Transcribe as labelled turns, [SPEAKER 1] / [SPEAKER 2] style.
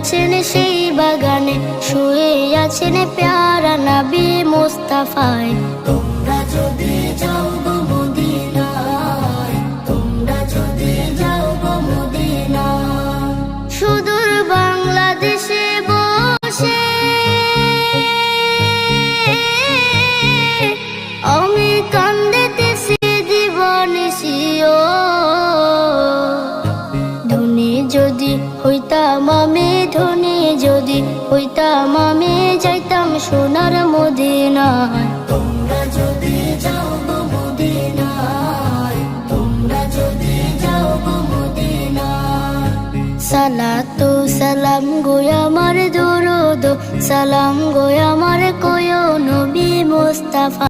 [SPEAKER 1] আছেন সেই বাগানে, শুয়ে আছেন প্যারা নবী মুস্তাফায়। তোমরা যদি যাও গো মদিনায়, তোমরা যদি যাও গো মদিনায়, সুদূর বাংলাদেশে বসে আমি কান্দিতেছি দিবানিশিও। ধনী যদি হইতাম আমি, ধনী যদি হইতাম আমি, যাইতাম সোনার মদিনায়। তোমরা যদি যাও গো মদিনায়, তোমরা যদি যাও গো মদিনায়, সালাতু সালাম গো আমার, দুরুদ সালাম গো আমার, কয়ো নবী মুস্তাফা।